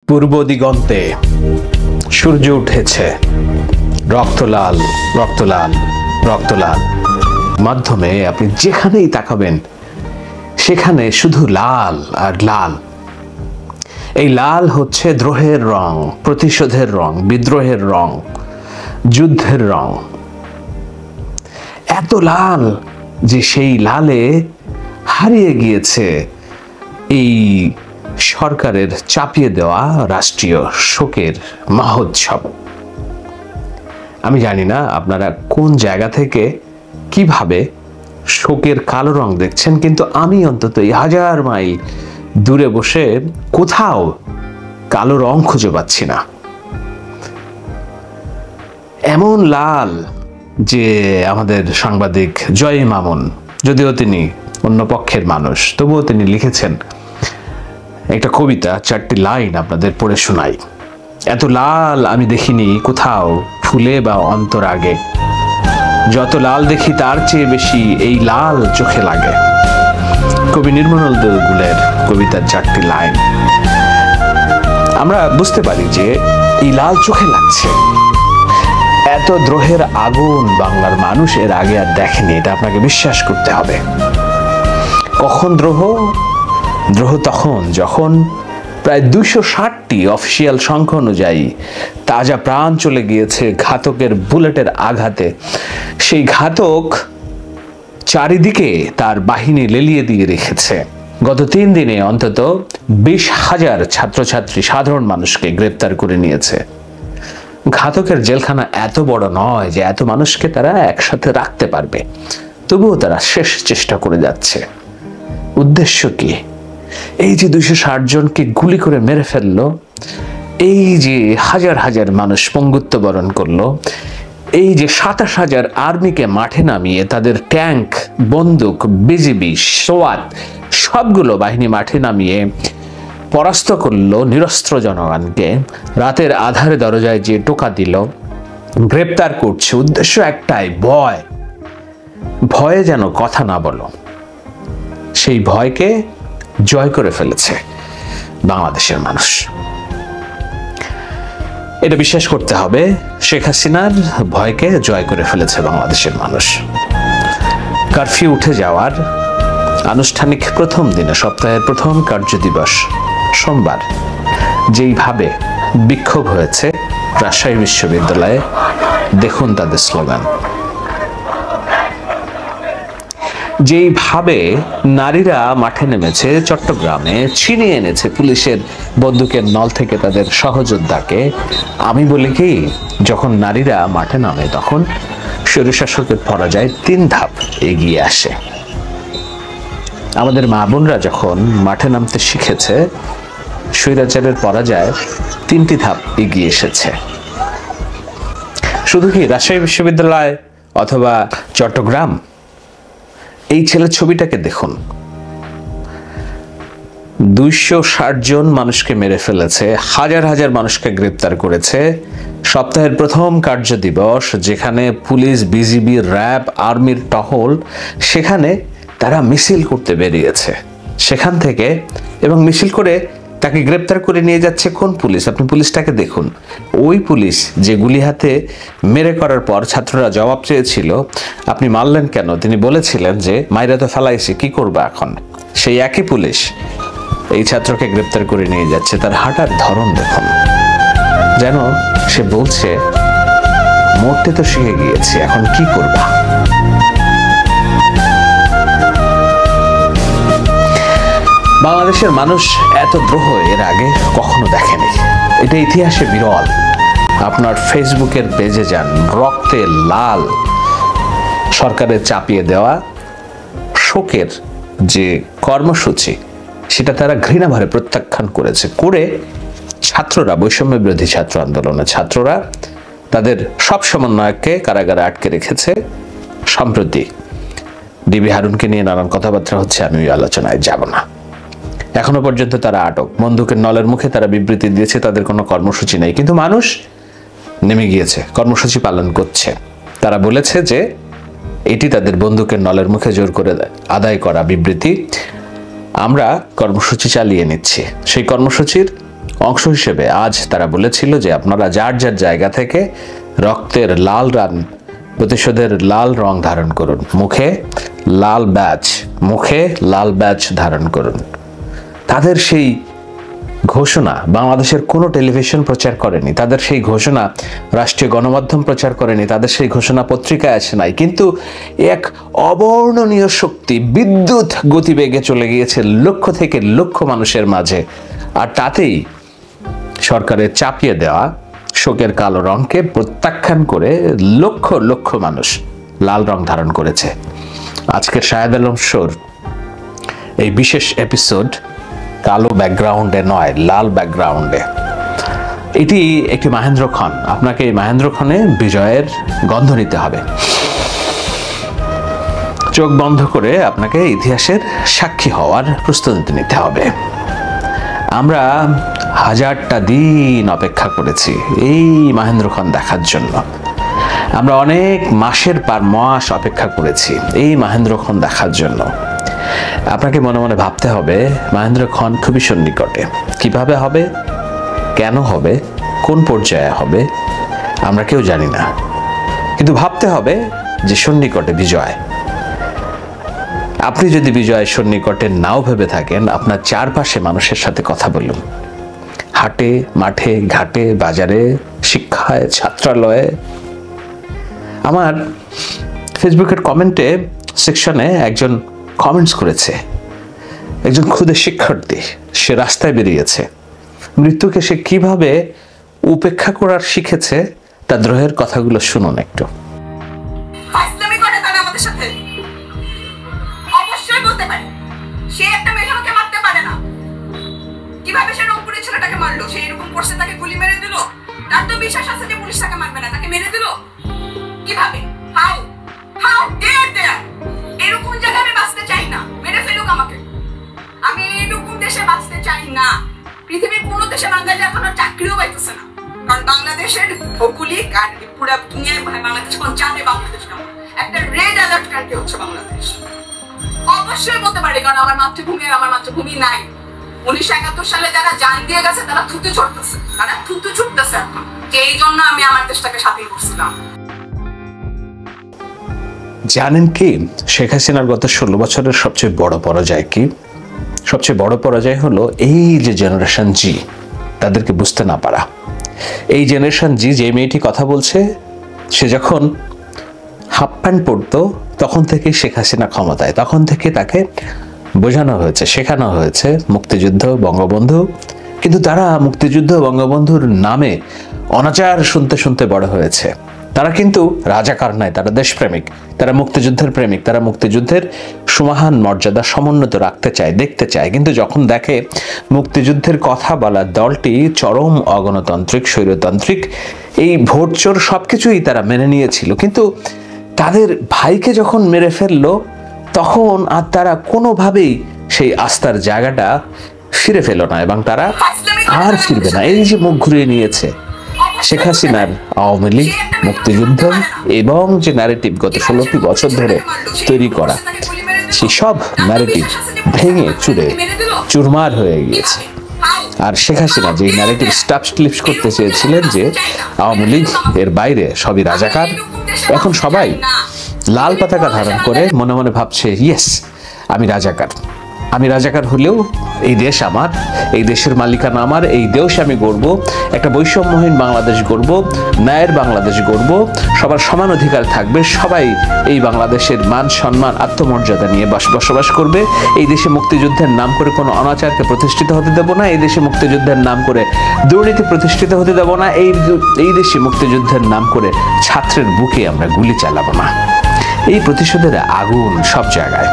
পূর্ব দিগন্তে সূর্য উঠেছে, রক্তলাল রক্তলাল রক্তলাল। মাধ্যমে আপনি যেখানেই তাকাবেন সেখানে শুধু লাল আর লাল। এই লাল হচ্ছে দ্রোহের রং, প্রতিশোধের রং, বিদ্রোহের রং, যুদ্ধের রং। এত লাল যে সেই লালে হারিয়ে গিয়েছে এই সরকারের চাপিয়ে দেওয়া রাষ্ট্রীয় শোকের মহোৎসব। আমি জানি না আপনারা কোন জায়গা থেকে কিভাবে শোকের কালো রং দেখছেন, কিন্তু আমি অন্তত এই 1000 মাইল দূরে বসে কোথাও কালো রং খুঁজে পাচ্ছি না। এমন লাল যে আমাদের সাংবাদিক জয় মামুন, যদিও তিনি অন্য পক্ষের মানুষ, তবুও তিনি লিখেছেন একটা কবিতা, 4টি লাইন আপনাদের পড়ে শোনাই। এত লাল আমি দেখিনি কোথাও ফুলে বা অন্তরাগে, যত লাল দেখি তার চেয়ে বেশি এই লাল চোখে লাগে। কবি নির্মল গুলের কবিতার 4টি লাইন। আমরা বুঝতে পারি যে এই লাল চোখে লাগছে। এত দ্রোহের আগুন বাংলার মানুষ এর আগে আর দেখেনি, এটা আপনাকে বিশ্বাস করতে হবে। কখন দ্রোহ? দ্রোহ তখন যখন প্রায় 260টি অফিসিয়াল সংখ্যা অনুযায়ী তাজা প্রাণ চলে গিয়েছে ঘাতকের বুলেটের আঘাতে। সেই ঘাতক চারিদিকে তার বাহিনী লেলিয়ে দিয়ে রেখেছে। গত 3 দিনে অন্তত 20,000 ছাত্রছাত্রী, সাধারণ মানুষকে গ্রেপ্তার করে নিয়েছে। ঘাতকের জেলখানা এত বড় নয় যে এত মানুষকে তারা একসাথে রাখতে পারবে, তবুও তারা শেষ চেষ্টা করে যাচ্ছে। উদ্দেশ্য কি? এই যে 260 জনকে গুলি করে মেরে ফেললো, এই যে হাজার হাজার মানুষ পঙ্গুত্ব বরণ করলো, এই যে 27,000 আর্মিকে মাঠে নামিয়ে তাদের ট্যাঙ্ক, বন্দুক, বিজিবি, সোয়াত সবগুলো বাহিনী মাঠে নামিয়ে পরাস্ত করলো নিরস্ত্র জনগণকে, রাতের আধারে দরজায় যে টোকা দিল, গ্রেপ্তার করছে। উদ্দেশ্য একটাই, ভয়। ভয়ে যেন কথা না বলো। সেই ভয়কে জয় করে ফেলেছে বাংলাদেশের মানুষ। এটা বিশ্বাস করতে হবে, শেখ হাসিনার ভয়কে জয় করে ফেলেছে বাংলাদেশের মানুষ। কারফিউ উঠে যাওয়ার আনুষ্ঠানিক প্রথম দিনে, সপ্তাহের প্রথম কার্যদিবস সোমবার, যেইভাবে বিক্ষোভ হয়েছে রাজশাহী বিশ্ববিদ্যালয়ে, দেখুন তাদের স্লোগান। যেইভাবে নারীরা মাঠে নেমেছে চট্টগ্রামে, ছিনিয়ে এনেছে পুলিশের বন্দুকের নল থেকে তাদের সহযোদ্ধাকে। আমি বলি কি, যখন নারীরা মাঠে নামে তখন স্বৈরশাসকের পরাজয় 3 ধাপ এগিয়ে আসে। আমাদের মা বোনরা যখন মাঠে নামতে শিখেছে, স্বৈরাচারের পরাজয় 3টি ধাপ এগিয়ে এসেছে। শুধু কি রাজশাহী বিশ্ববিদ্যালয় অথবা চট্টগ্রাম? এই ছেলের ছবিটাকে দেখুন। 260 জন মানুষকে মেরে ফেলেছে, হাজার হাজার মানুষকে গ্রেপ্তার করেছে। সপ্তাহের প্রথম কার্যদিবস, যেখানে পুলিশ, বিজিবি, র্যাব, আর্মির টহল, সেখানে তারা মিছিল করতে বেরিয়েছে। সেখান থেকে এবং মিছিল করে তাকে গ্রেপ্তার করে নিয়ে যাচ্ছে কোন পুলিশ? আপনি পুলিশটাকে দেখুন। ওই পুলিশ যে গুলি হাতে মেরে করার পর ছাত্ররা জবাব চেয়েছিল, আপনি মারলেন কেন? তিনি বলেছিলেন যে মাইরা তো ফেলাইছি, কি করবা এখন? সেই একই পুলিশ এই ছাত্রকে গ্রেপ্তার করে নিয়ে যাচ্ছে। তার হাঁটার ধরন দেখুন, যেন সে বলছে মরতে তো শিখে গিয়েছি, এখন কি করবা? বাংলাদেশের মানুষ এত দ্রোহ এর আগে কখনো দেখেনি। এটা ইতিহাসে বিরল। আপনার ফেসবুকের পেজে যান, রক্তে লাল সরকারের চাপিয়ে দেওয়া শোকের যে কর্মসূচি, সেটা তারা ঘৃণাভরে প্রত্যাখ্যান করেছে। করে ছাত্ররা, বৈষম্য বিরোধী ছাত্র আন্দোলনের ছাত্ররা তাদের সব সমন্বয়ককে কারাগারে আটকে রেখেছে। সম্প্রতি ডিবি হারুনকে নিয়ে নানান কথাবার্তা হচ্ছে, আমি ওই আলোচনায় যাব না। এখনো পর্যন্ত তারা আটক। বন্দুকের নলের মুখে তারা বিবৃতি দিয়েছে তাদের কোনো কর্মসূচি নেই, কিন্তু মানুষ নেমে গিয়েছে, কর্মসূচি পালন করছে। তারা বলেছে যে এটি তাদের বন্দুকের নলের মুখে জোর করে আদায় করা বিবৃতি। আমরা কর্মসূচি চালিয়ে নিচ্ছি। সেই কর্মসূচির অংশ হিসেবে আজ তারা বলেছিল যে আপনারা যার যার জায়গা থেকে রক্তের লাল রান প্রতিশোধের লাল রং ধারণ করুন, মুখে লাল ব্যাজ ধারণ করুন। তাদের সেই ঘোষণা বাংলাদেশের কোনো টেলিভিশন প্রচার করেনি, তাদের সেই ঘোষণা রাষ্ট্রীয় গণমাধ্যম প্রচার করেনি, তাদের সেই ঘোষণা পত্রিকায় আসে নাই, কিন্তু এক অবর্ণনীয় শক্তি বিদ্যুৎ গতিবেগে চলে গিয়েছে লক্ষ থেকে লক্ষ মানুষের মাঝে। আর তাতেই সরকারের চাপিয়ে দেওয়া শোকের কালো রংকে প্রত্যাখ্যান করে লক্ষ লক্ষ মানুষ লাল রং ধারণ করেছে। আজকের শাহেদ আলম শোর এই বিশেষ এপিসোড কালো ব্যাকগ্রাউন্ডে নয়, লাল ব্যাকগ্রাউন্ডে। এটি একটি মহেন্দ্র খন। আপনাকে এই মহেন্দ্র খনে বিজয়ের গন্ধ নিতে হবে। চোখ বন্ধ করে আপনাকে ইতিহাসের সাক্ষী হওয়ার প্রস্তুতি নিতে হবে। আমরা হাজারটা দিন অপেক্ষা করেছি এই মহেন্দ্র খন দেখার জন্য। আমরা অনেক মাসের পর মাস অপেক্ষা করেছি এই মহেন্দ্র খন দেখার জন্য। আপনাকে মনে মনে ভাবতে হবে মহেন্দ্র খন খুবই সন্নিকটে। কিভাবে হবে, কেন হবে, কোন পর্যায়ে হবে আমরা কেউ জানি না, কিন্তু ভাবতে হবে যে সন্নিকটে বিজয়। আপনি যদি বিজয় সন্নিকটে নাও ভেবে থাকেন, আপনার চারপাশে মানুষের সাথে কথা বলুন, হাটে, মাঠে, ঘাটে, বাজারে, শিক্ষায়, ছাত্রালয়ে। আমার ফেসবুকের কমেন্টে সেকশনে একজন কমেন্টস করেছে, একজন ক্ষুদে শিক্ষার্থী, সে রাস্তায় বেরিয়েছে। মৃত্যুকে সে কিভাবে উপেক্ষা করার শিখেছে তার দ্রোহের কথাগুলো শুনুন একটু। পৃথিবীর কোন দেশে বাঙালি এখন চাকরিও পাইতেছে না, কারণ বাংলাদেশের ভৌগোলিক আর পুরো দুনিয়ায় বাংলাদেশ কোন জানে বাংলাদেশ না, একটা রেড অ্যালার্ট কান্ট্রি হচ্ছে বাংলাদেশ। অবশ্যই বলতে পারি, কারণ আমার মাতৃভূমি নাই। 1971 সালে যারা জান দিয়ে গেছে তারা থুতু ছুটতেছে এখন। এই জন্য আমি আমার দেশটাকে স্বাধীন করছিলাম। জানেন কি শেখ হাসিনার গত 16 বছরের সবচেয়ে বড় পরাজয় কি? সবচেয়ে বড় পরাজয় হলো এই যে জেনারেশন জি, তাদেরকে বুঝতে না পারা। এই জেনারেশন জি, যে মেয়েটি কথা বলছে, সে যখন হাফ প্যান্ট পরতো তখন থেকে শেখ হাসিনা ক্ষমতায়, তখন থেকে তাকে বোঝানো হয়েছে, শেখানো হয়েছে মুক্তিযুদ্ধ, বঙ্গবন্ধু। কিন্তু তারা মুক্তিযুদ্ধ, বঙ্গবন্ধুর নামে অনাচার শুনতে শুনতে বড় হয়েছে। তারা কিন্তু রাজাকার নয়, তারা দেশপ্রেমিক, তারা মুক্তিযুদ্ধের প্রেমিক, তারা মুক্তিযুদ্ধের সমান মর্যাদা সমুন্নত রাখতে চায়, দেখতে চায়। কিন্তু যখন দেখে মুক্তিযুদ্ধের কথা বলা দলটি চরম অগণতান্ত্রিক, স্বৈরতান্ত্রিক, এই ভোটচোর সবকিছুই তারা মেনে নিয়েছিল, কিন্তু তাদের ভাইকে যখন মেরে ফেললো তখন আর তারা কোনোভাবেই সেই আস্থার জায়গাটা ফিরে ফেল না, এবং তারা আর ফিরবে না। এই যে মুখ ঘুরিয়ে নিয়েছে শেখ হাসিনার আওয়ামী লীগ, মুক্তিযুদ্ধ এবং যে ন্যারেটিভ গত 16টি বছর ধরে তৈরি করা, সেই সব ন্যারেটিভ ভেঙে চুরে চুরমার হয়ে গিয়েছে। আর শেখ হাসিনা যে ন্যারেটিভ স্টাবলিশ করতে চেয়েছিলেন যে আওয়ামী লীগ এর বাইরে সবই রাজাকার, এখন সবাই লাল পতাকা ধারণ করে মনে মনে ভাবছে ইয়েস আমি রাজাকার হলেও এই দেশ আমার, এই দেশের মালিকানা আমার, এই দেশ আমি গড়ব, একটা বৈষম্যহীন বাংলাদেশ গড়ব, ন্যায়ের বাংলাদেশ গড়ব, সবার সমান অধিকার থাকবে, সবাই এই বাংলাদেশের মান সম্মান আত্মমর্যাদা নিয়ে বসবাস করবে। এই দেশে মুক্তিযুদ্ধের নাম করে কোনো অনাচারকে প্রতিষ্ঠিত হতে দেব না, এই দেশে মুক্তিযুদ্ধের নাম করে দুর্নীতি প্রতিষ্ঠিত হতে দেব না, এই দেশে মুক্তিযুদ্ধের নাম করে ছাত্রের বুকে আমরা গুলি চালাবো না। এই প্রতিশোধের আগুন সব জায়গায়,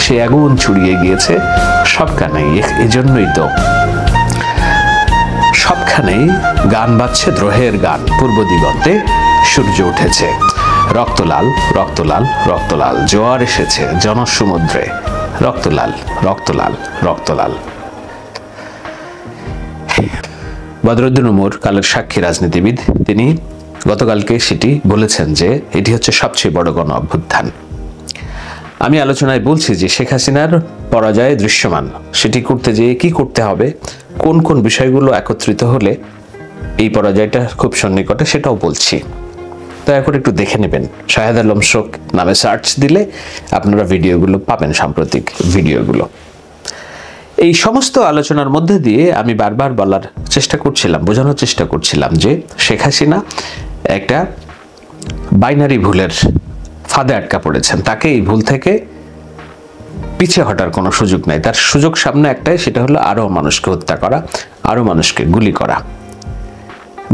সেই আগুন ছড়িয়ে গিয়েছে সবখানেই। এজন্যই তো সবখানেই গান বাজছে, দ্রোহের গান। পূর্ব দিগন্তে সূর্য উঠেছে, রক্তলাল রক্তলাল রক্তলাল, জোয়ার এসেছে জনসমুদ্রে, রক্তলাল রক্তলাল রক্তলাল। বদরুদ্দিন উমর, কালের সাক্ষী রাজনীতিবিদ, তিনি গতকালকে সেটি বলেছেন যে এটি হচ্ছে সবচেয়ে বড় গণ অভ্যুত্থান। আমি আলোচনায় বলছি যে শেখ হাসিনার পরাজয় দৃশ্যমান, সেটি করতে যেয়ে কি করতে হবে, কোন কোন বিষয়গুলো একত্রিত হলে এই পরাজয়টা খুব সন্নিকটে, সেটাও বলছি। দয়া করে একটু দেখে নেবেন। শাহেদ আলম শোক নামে সার্চ দিলে আপনারা ভিডিওগুলো পাবেন, সাম্প্রতিক ভিডিওগুলো। এই সমস্ত আলোচনার মধ্যে দিয়ে আমি বারবার বলার চেষ্টা করছিলাম, বোঝানোর চেষ্টা করছিলাম যে শেখ হাসিনা একটা বাইনারি ভুলের ফাঁদে আটকা পড়েছেন। তাকে এই ভুল থেকে পিছিয়ে হটার কোনো সুযোগ নাই। তার সুযোগ সামনে একটাই, সেটা হলো আরও মানুষকে হত্যা করা, আরও মানুষকে গুলি করা।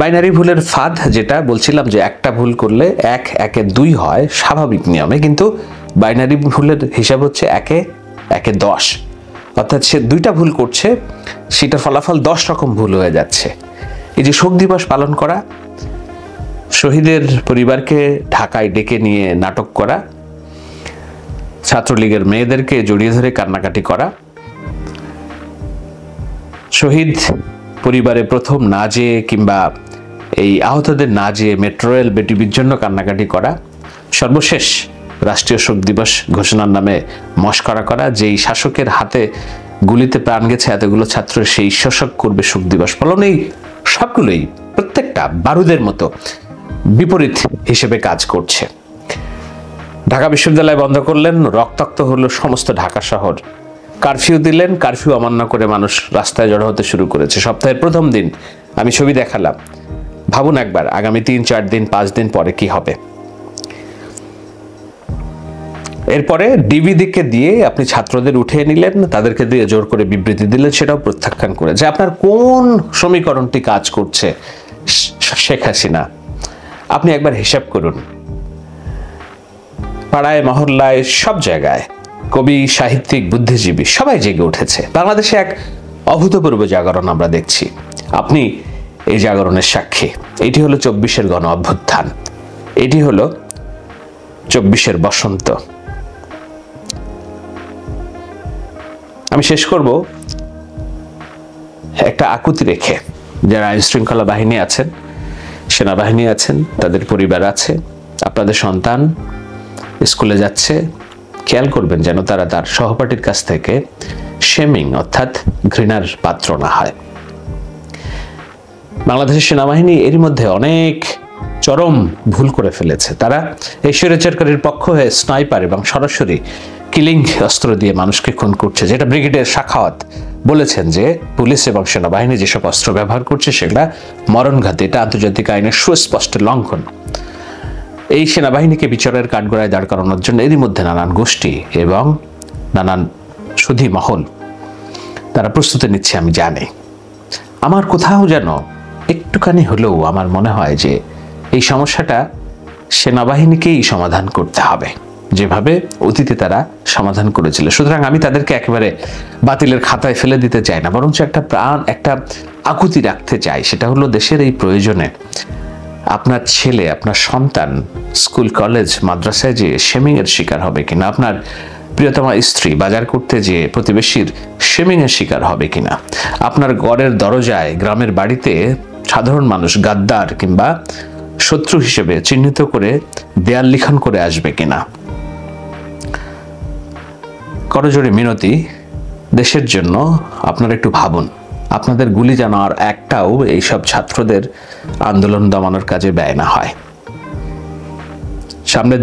বাইনারি ভুলের ফাঁদ, যেটা বলছিলাম যে একটা ভুল করলে 1 1 2 হয় স্বাভাবিক নিয়মে, কিন্তু বাইনারি ভুলের হিসাব হচ্ছে 1 1 10, অর্থাৎ সে 2টা ভুল করছে, সেটার ফলাফল 10 রকম ভুল হয়ে যাচ্ছে। এই যে শোক দিবস পালন করা, শহীদের পরিবারকে ঢাকায় ডেকে নিয়ে নাটক করা, ছাত্রলীগের মেয়েদেরকে জড়িয়ে ধরে কান্নাকাটি করা, শহীদ পরিবারে প্রথম না যেয়ে কিংবা এই আহতদের না যেয়ে মেট্রো রেল বেটিবির জন্য কান্নাকাটি করা, সর্বশেষ রাষ্ট্রীয় শোক দিবস ঘোষণার নামে মশকরা করা, যেই শাসকের হাতে গুলিতে প্রাণ গেছে এতগুলো ছাত্র সেই শাসক করবে শোক দিবস পালন, এই সবগুলোই প্রত্যেকটা বারুদের মতো বিপরীত হিসেবে কাজ করছে। ঢাকা বিশ্ববিদ্যালয় বন্ধ করলেন, রক্তাক্ত হলো সমস্ত ঢাকা শহর। কারফিউ দিলেন, কারফিউ অমান্য করে মানুষ রাস্তায় জড়ো হতে শুরু করেছে। সপ্তাহের প্রথম দিন আমি ছবি দেখালাম, ভাবুন একবার আগামী 3 4 দিন 5 দিন পরে কি হবে। এরপরে ডিবিদিকে দিয়ে আপনি ছাত্রদের উঠিয়ে নিলেন, তাদেরকে দিয়ে জোর করে বিবৃতি দিলেন, সেটাও প্রত্যাখ্যান করে। যে আপনার কোন সমীকরণটি কাজ করছে শেখ হাসিনা, আপনি একবার হিসাব করুন। পাড়ায় মহল্লায় সব জায়গায় কবি, সাহিত্যিক, বুদ্ধিজীবী সবাই জেগে উঠেছে। বাংলাদেশে এক অভূতপূর্ব জাগরণ আমরা দেখছি। আপনি এই জাগরণের সাক্ষী। এটি হলো 24-এর গণ অভ্যুত্থান, এটি হলো 24-এর বসন্ত। আমি শেষ করব একটা আকুতি রেখে। যারা আইন শৃঙ্খলা বাহিনী আছেন, সেনাবাহিনী আছেন, তাদের পরিবার আছে, আপনাদের সন্তান স্কুলে যাচ্ছে, খেয়াল করবেন যেন তারা তার সহপাঠীর কাছ থেকে শেমিং অর্থাৎ ঘৃণার পাত্র না হয়। বাংলাদেশের সেনাবাহিনী এর মধ্যে অনেক চরম ভুল করে ফেলেছে। তারা এই স্বৈরাচারকারীর পক্ষ হয়ে স্নাইপার এবং সরাসরি কিলিং অস্ত্র দিয়ে মানুষকে খুন করছে, যেটা ব্রিগেডিয়ার সাখাওয়াত বলেছেন যে পুলিশ এবং সেনাবাহিনী যেসব অস্ত্র ব্যবহার করছে সেগুলা মরণঘাতী, এটা আন্তর্জাতিক আইনের সুস্পষ্ট লঙ্ঘন। এই সেনাবাহিনীকে বিচারের কাঠগড়ায় দাঁড় করানোর জন্য এরই মধ্যে নানান গোষ্ঠী এবং নানান সুধী মহল তারা প্রস্তুতি নিচ্ছে, আমি জানি। আমার কোথাও যেন একটুখানি হলেও আমার মনে হয় যে এই সমস্যাটা সেনাবাহিনীকেই সমাধান করতে হবে, যেভাবে অতীতে তারা সমাধান করেছিল। সুতরাং আমি তাদেরকে একেবারে বাতিলের খাতায় ফেলে দিতে চাই না, বরঞ্চ একটা আকুতি রাখতে চাই। সেটা হলো দেশের এই প্রয়োজনে আপনার ছেলে, আপনার সন্তান স্কুল, কলেজ, মাদ্রাসায় যে শেমিং এর শিকার হবে কিনা, আপনার প্রিয়তমা স্ত্রী বাজার করতে যে প্রতিবেশীর শেমিং এর শিকার হবে কিনা, আপনার ঘরের দরজায়, গ্রামের বাড়িতে সাধারণ মানুষ গাদ্দার কিংবা শত্রু হিসেবে চিহ্নিত করে দেয়াল লিখন করে আসবে কিনা। করজোড়ে মিনতি, দেশের জন্য আপনারা একটু ভাবুন। আপনাদের গুলি যেন আর একটাও এইসব ছাত্রদের আন্দোলন দমানোর কাজে ব্যয় না হয়। সামনে